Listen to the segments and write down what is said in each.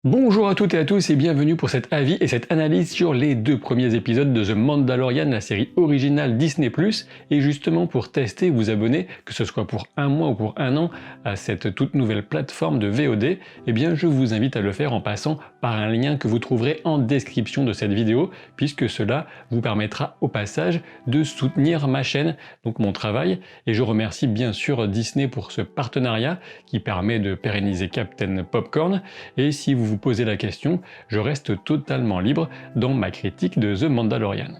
Bonjour à toutes et à tous et bienvenue pour cet avis et cette analyse sur les deux premiers épisodes de The Mandalorian, la série originale Disney+. Et justement pour tester, vous abonner, que ce soit pour un mois ou pour un an, à cette toute nouvelle plateforme de VOD, eh bien je vous invite à le faire en passant par un lien que vous trouverez en description de cette vidéo, puisque cela vous permettra au passage de soutenir ma chaîne, donc mon travail. Et je remercie bien sûr Disney pour ce partenariat qui permet de pérenniser Captain Popcorn. Et si vous vous posez la question, je reste totalement libre dans ma critique de The Mandalorian.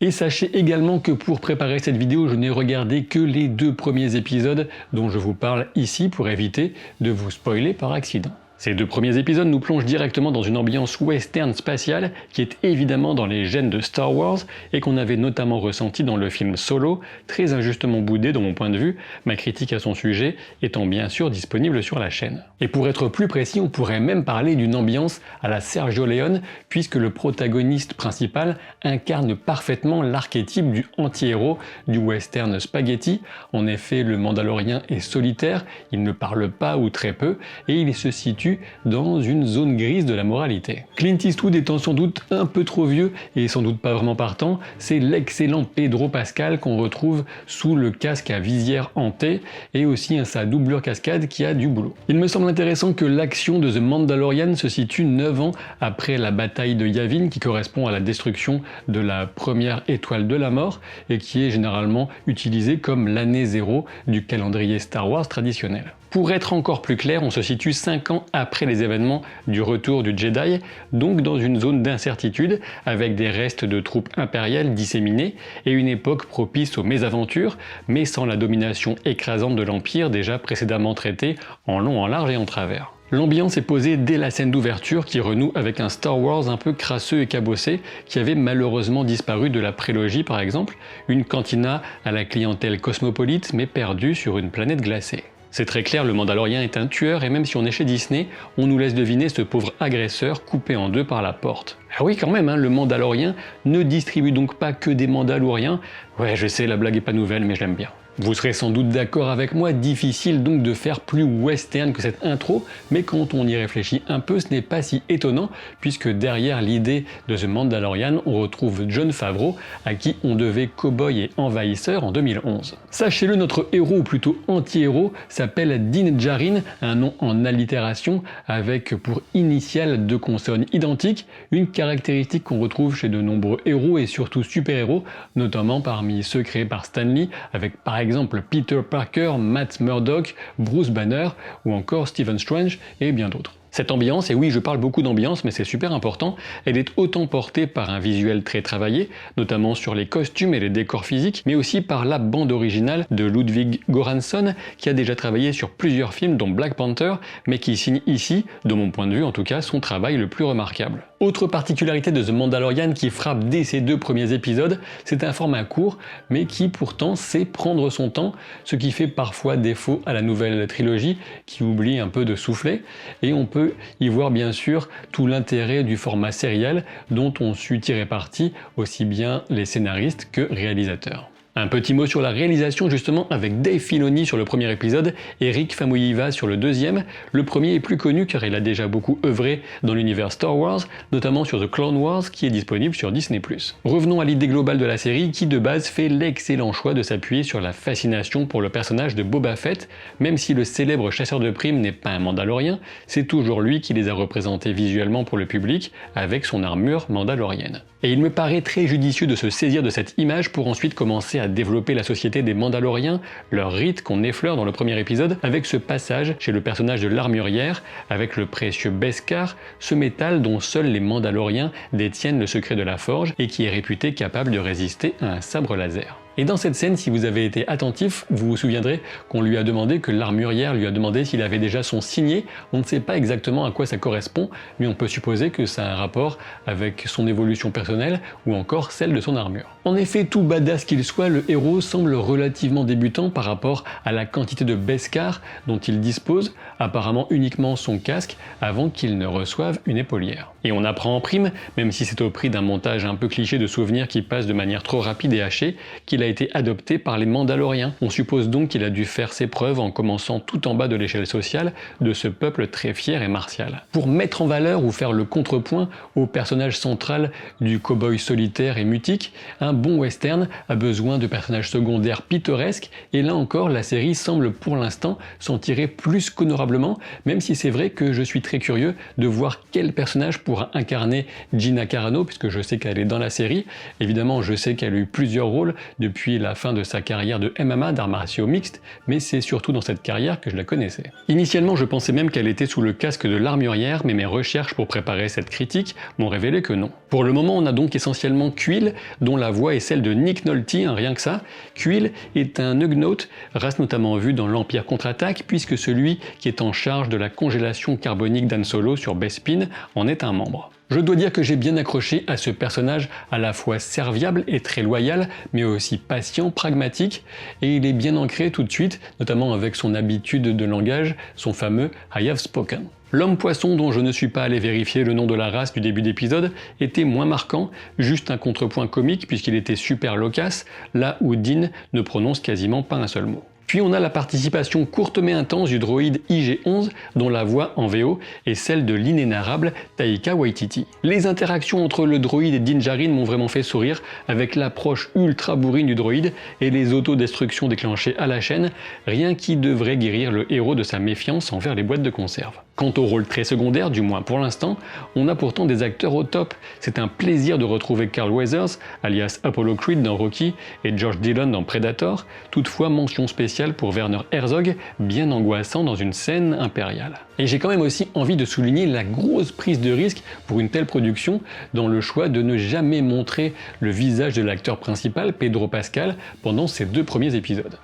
Et sachez également que pour préparer cette vidéo, je n'ai regardé que les deux premiers épisodes dont je vous parle ici pour éviter de vous spoiler par accident. Ces deux premiers épisodes nous plongent directement dans une ambiance western spatiale qui est évidemment dans les gènes de Star Wars et qu'on avait notamment ressenti dans le film Solo, très injustement boudé de mon point de vue, ma critique à son sujet étant bien sûr disponible sur la chaîne. Et pour être plus précis, on pourrait même parler d'une ambiance à la Sergio Leone, puisque le protagoniste principal incarne parfaitement l'archétype du anti-héros du western spaghetti. En effet, le Mandalorien est solitaire, il ne parle pas ou très peu, et il se situe dans une zone grise de la moralité. Clint Eastwood étant sans doute un peu trop vieux et sans doute pas vraiment partant, c'est l'excellent Pedro Pascal qu'on retrouve sous le casque à visière hantée et aussi sa doublure cascade qui a du boulot. Il me semble intéressant que l'action de The Mandalorian se situe 9 ans après la bataille de Yavin qui correspond à la destruction de la première étoile de la mort et qui est généralement utilisée comme l'année 0 du calendrier Star Wars traditionnel. Pour être encore plus clair, on se situe 5 ans après les événements du retour du Jedi, donc dans une zone d'incertitude, avec des restes de troupes impériales disséminées, et une époque propice aux mésaventures, mais sans la domination écrasante de l'Empire déjà précédemment traitée en long, en large et en travers. L'ambiance est posée dès la scène d'ouverture qui renoue avec un Star Wars un peu crasseux et cabossé qui avait malheureusement disparu de la prélogie par exemple, une cantina à la clientèle cosmopolite mais perdue sur une planète glacée. C'est très clair, le Mandalorien est un tueur et même si on est chez Disney, on nous laisse deviner ce pauvre agresseur coupé en deux par la porte. Ah oui quand même, le Mandalorien ne distribue donc pas que des Mandaloriens. Ouais je sais, la blague est pas nouvelle mais je l'aime bien. Vous serez sans doute d'accord avec moi, difficile donc de faire plus western que cette intro, mais quand on y réfléchit un peu, ce n'est pas si étonnant, puisque derrière l'idée de The Mandalorian, on retrouve Jon Favreau, à qui on devait Cowboy et Envahisseur en 2011. Sachez-le, notre héros, ou plutôt anti-héros, s'appelle Din Djarin, un nom en allitération, avec pour initiale deux consonnes identiques, une caractéristique qu'on retrouve chez de nombreux héros et surtout super-héros, notamment parmi ceux créés par Stan Lee, avec par exemple Peter Parker, Matt Murdock, Bruce Banner ou encore Stephen Strange et bien d'autres. Cette ambiance, et oui je parle beaucoup d'ambiance mais c'est super important, elle est autant portée par un visuel très travaillé, notamment sur les costumes et les décors physiques, mais aussi par la bande originale de Ludwig Göransson qui a déjà travaillé sur plusieurs films dont Black Panther, mais qui signe ici, de mon point de vue en tout cas, son travail le plus remarquable. Autre particularité de The Mandalorian qui frappe dès ses deux premiers épisodes, c'est un format court, mais qui pourtant sait prendre son temps, ce qui fait parfois défaut à la nouvelle trilogie, qui oublie un peu de souffler, et on peut y voir bien sûr tout l'intérêt du format sérial dont ont su tirer parti aussi bien les scénaristes que réalisateurs. Un petit mot sur la réalisation justement avec Dave Filoni sur le premier épisode et Rick Famuyiwa sur le deuxième. Le premier est plus connu car il a déjà beaucoup œuvré dans l'univers Star Wars, notamment sur The Clone Wars qui est disponible sur Disney+. Revenons à l'idée globale de la série qui de base fait l'excellent choix de s'appuyer sur la fascination pour le personnage de Boba Fett, même si le célèbre chasseur de primes n'est pas un Mandalorien, c'est toujours lui qui les a représentés visuellement pour le public avec son armure mandalorienne. Et il me paraît très judicieux de se saisir de cette image pour ensuite commencer à développer la société des Mandaloriens, leur rite qu'on effleure dans le premier épisode, avec ce passage chez le personnage de l'armurière, avec le précieux Beskar, ce métal dont seuls les Mandaloriens détiennent le secret de la forge et qui est réputé capable de résister à un sabre laser. Et dans cette scène, si vous avez été attentif, vous vous souviendrez qu'on lui a demandé, que l'armurière lui a demandé s'il avait déjà son signet. On ne sait pas exactement à quoi ça correspond, mais on peut supposer que ça a un rapport avec son évolution personnelle ou encore celle de son armure. En effet, tout badass qu'il soit, le héros semble relativement débutant par rapport à la quantité de Beskar dont il dispose, apparemment uniquement son casque, avant qu'il ne reçoive une épaulière. Et on apprend en prime, même si c'est au prix d'un montage un peu cliché de souvenirs qui passe de manière trop rapide et hachée, qu'il a été adopté par les Mandaloriens. On suppose donc qu'il a dû faire ses preuves en commençant tout en bas de l'échelle sociale de ce peuple très fier et martial. Pour mettre en valeur ou faire le contrepoint au personnage central du cow-boy solitaire et mutique, un bon western a besoin de personnages secondaires pittoresques, et là encore la série semble pour l'instant s'en tirer plus qu'honorablement, même si c'est vrai que je suis très curieux de voir quel personnage pourra incarner Gina Carano, puisque je sais qu'elle est dans la série. Évidemment, je sais qu'elle a eu plusieurs rôles depuis la fin de sa carrière de MMA, d'arts martiaux mixtes, mais c'est surtout dans cette carrière que je la connaissais. Initialement, je pensais même qu'elle était sous le casque de l'armurière, mais mes recherches pour préparer cette critique m'ont révélé que non. Pour le moment, on a donc essentiellement Kuiil, dont la voix est celle de Nick Nolte, rien que ça. Kuiil est un Ugnaught, race notamment vue dans l'Empire contre-attaque, puisque celui qui est en charge de la congélation carbonique d'Han Solo sur Bespin en est un membre. Je dois dire que j'ai bien accroché à ce personnage à la fois serviable et très loyal, mais aussi patient, pragmatique, et il est bien ancré tout de suite, notamment avec son habitude de langage, son fameux « I have spoken ». L'homme-poisson, dont je ne suis pas allé vérifier le nom de la race du début d'épisode, était moins marquant, juste un contrepoint comique puisqu'il était super loquace, là où Din ne prononce quasiment pas un seul mot. Puis on a la participation courte mais intense du droïde IG-11, dont la voix en VO est celle de l'inénarrable Taika Waititi. Les interactions entre le droïde et Din Djarin m'ont vraiment fait sourire, avec l'approche ultra bourrine du droïde et les autodestructions déclenchées à la chaîne, rien qui devrait guérir le héros de sa méfiance envers les boîtes de conserve. Quant au rôle très secondaire, du moins pour l'instant, on a pourtant des acteurs au top. C'est un plaisir de retrouver Carl Weathers, alias Apollo Creed dans Rocky, et George Dillon dans Predator. Toutefois, mention spéciale pour Werner Herzog, bien angoissant dans une scène impériale. Et j'ai quand même aussi envie de souligner la grosse prise de risque pour une telle production dans le choix de ne jamais montrer le visage de l'acteur principal, Pedro Pascal, pendant ces 2 premiers épisodes.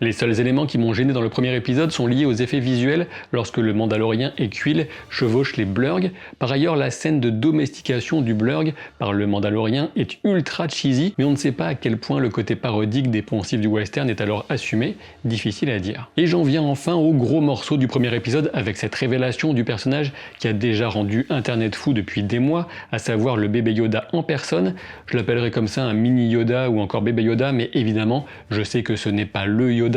Les seuls éléments qui m'ont gêné dans le premier épisode sont liés aux effets visuels lorsque le Mandalorien et Kuiil chevauchent les blurgs. Par ailleurs, la scène de domestication du blurg par le Mandalorien est ultra cheesy, mais on ne sait pas à quel point le côté parodique des poncifs du western est alors assumé, difficile à dire. Et j'en viens enfin au gros morceau du premier épisode avec cette révélation du personnage qui a déjà rendu Internet fou depuis des mois, à savoir le bébé Yoda en personne. Je l'appellerai comme ça un mini Yoda ou encore bébé Yoda, mais évidemment, je sais que ce n'est pas le Yoda,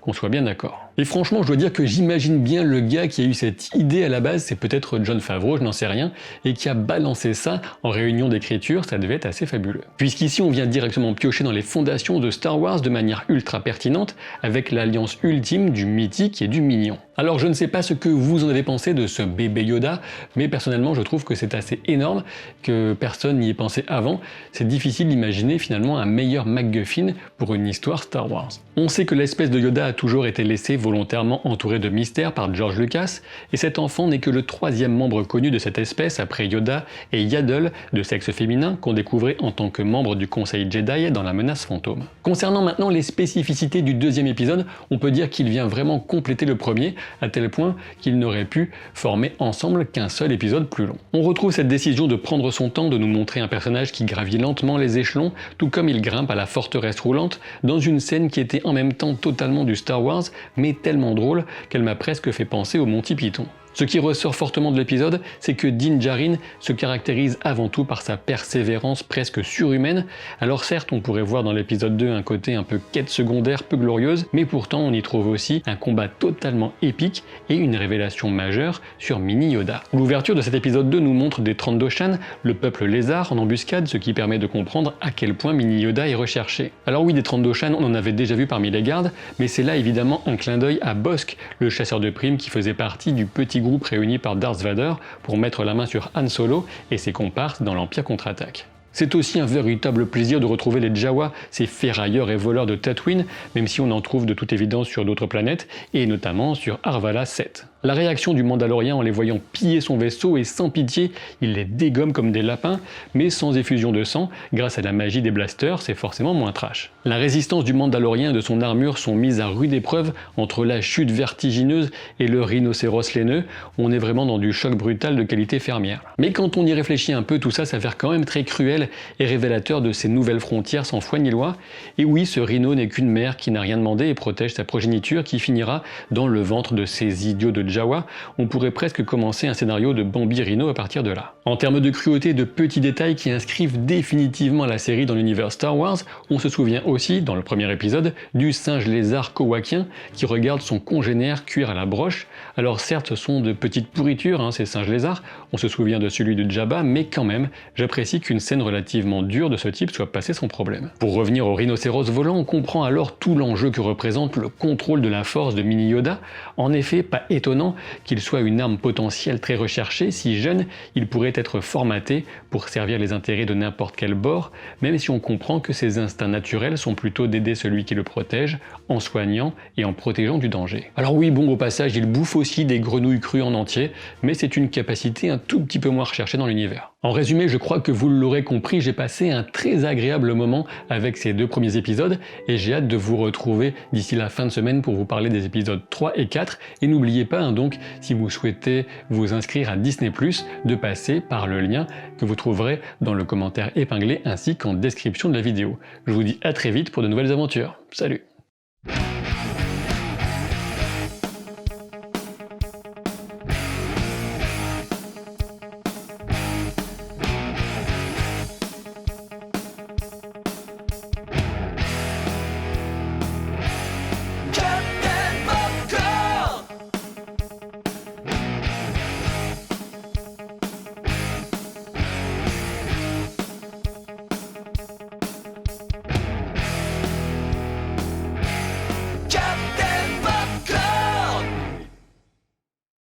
qu'on soit bien d'accord. Et franchement, je dois dire que j'imagine bien le gars qui a eu cette idée à la base, c'est peut-être Jon Favreau, je n'en sais rien, et qui a balancé ça en réunion d'écriture, ça devait être assez fabuleux. Puisqu'ici, on vient directement piocher dans les fondations de Star Wars de manière ultra pertinente, avec l'alliance ultime du mythique et du mignon. Alors je ne sais pas ce que vous en avez pensé de ce bébé Yoda, mais personnellement je trouve que c'est assez énorme, que personne n'y ait pensé avant. C'est difficile d'imaginer finalement un meilleur MacGuffin pour une histoire Star Wars. On sait que l'espèce de Yoda a toujours été laissée volontairement entourée de mystères par George Lucas, et cet enfant n'est que le 3e membre connu de cette espèce après Yoda et Yaddle, de sexe féminin, qu'on découvrait en tant que membre du Conseil Jedi dans La Menace Fantôme. Concernant maintenant les spécificités du 2e épisode, on peut dire qu'il vient vraiment compléter le premier, à tel point qu'il n'aurait pu former ensemble qu'un seul épisode plus long. On retrouve cette décision de prendre son temps, de nous montrer un personnage qui gravit lentement les échelons, tout comme il grimpe à la forteresse roulante, dans une scène qui était en même temps totalement du Star Wars, mais tellement drôle qu'elle m'a presque fait penser au Monty Python. Ce qui ressort fortement de l'épisode, c'est que Din Djarin se caractérise avant tout par sa persévérance presque surhumaine. Alors certes, on pourrait voir dans l'épisode 2 un côté un peu quête secondaire, peu glorieuse, mais pourtant on y trouve aussi un combat totalement épique et une révélation majeure sur Mini Yoda. L'ouverture de cet épisode 2 nous montre des Trandoshan, le peuple lézard en embuscade, ce qui permet de comprendre à quel point Mini Yoda est recherché. Alors oui, des Trandoshan, on en avait déjà vu parmi les gardes, mais c'est là évidemment un clin d'œil à Bossk, le chasseur de primes qui faisait partie du petit groupe réuni par Darth Vader pour mettre la main sur Han Solo et ses comparses dans l'Empire contre-attaque. C'est aussi un véritable plaisir de retrouver les Jawa, ces ferrailleurs et voleurs de Tatooine, même si on en trouve de toute évidence sur d'autres planètes, et notamment sur Arvala 7. La réaction du Mandalorien en les voyant piller son vaisseau est sans pitié, il les dégomme comme des lapins, mais sans effusion de sang, grâce à la magie des blasters, c'est forcément moins trash. La résistance du Mandalorien et de son armure sont mises à rude épreuve entre la chute vertigineuse et le rhinocéros laineux, on est vraiment dans du choc brutal de qualité fermière. Mais quand on y réfléchit un peu, tout ça s'avère quand même très cruel et révélateur de ces nouvelles frontières sans foi ni loi, et oui, ce rhino n'est qu'une mère qui n'a rien demandé et protège sa progéniture qui finira dans le ventre de ces idiots de Jawa, on pourrait presque commencer un scénario de Bambi Rhino à partir de là. En termes de cruauté, de petits détails qui inscrivent définitivement la série dans l'univers Star Wars, on se souvient aussi, dans le premier épisode, du singe lézard kowakien qui regarde son congénère cuire à la broche. Alors certes, ce sont de petites pourritures, ces singes lézards, on se souvient de celui de Jabba, mais quand même, j'apprécie qu'une scène relativement dure de ce type soit passée sans problème. Pour revenir au rhinocéros volant, on comprend alors tout l'enjeu que représente le contrôle de la force de Mini Yoda. En effet, pas étonnant qu'il soit une arme potentielle très recherchée, si jeune, il pourrait être formaté pour servir les intérêts de n'importe quel bord, même si on comprend que ses instincts naturels sont plutôt d'aider celui qui le protège, en soignant et en protégeant du danger. Alors oui, bon, au passage, il bouffe aussi des grenouilles crues en entier, mais c'est une capacité un tout petit peu moins recherchée dans l'univers. En résumé, je crois que vous l'aurez compris, j'ai passé un très agréable moment avec ces 2 premiers épisodes et j'ai hâte de vous retrouver d'ici la fin de semaine pour vous parler des épisodes 3 et 4. Et n'oubliez pas, donc, si vous souhaitez vous inscrire à Disney+, de passer par le lien que vous trouverez dans le commentaire épinglé ainsi qu'en description de la vidéo. Je vous dis à très vite pour de nouvelles aventures. Salut!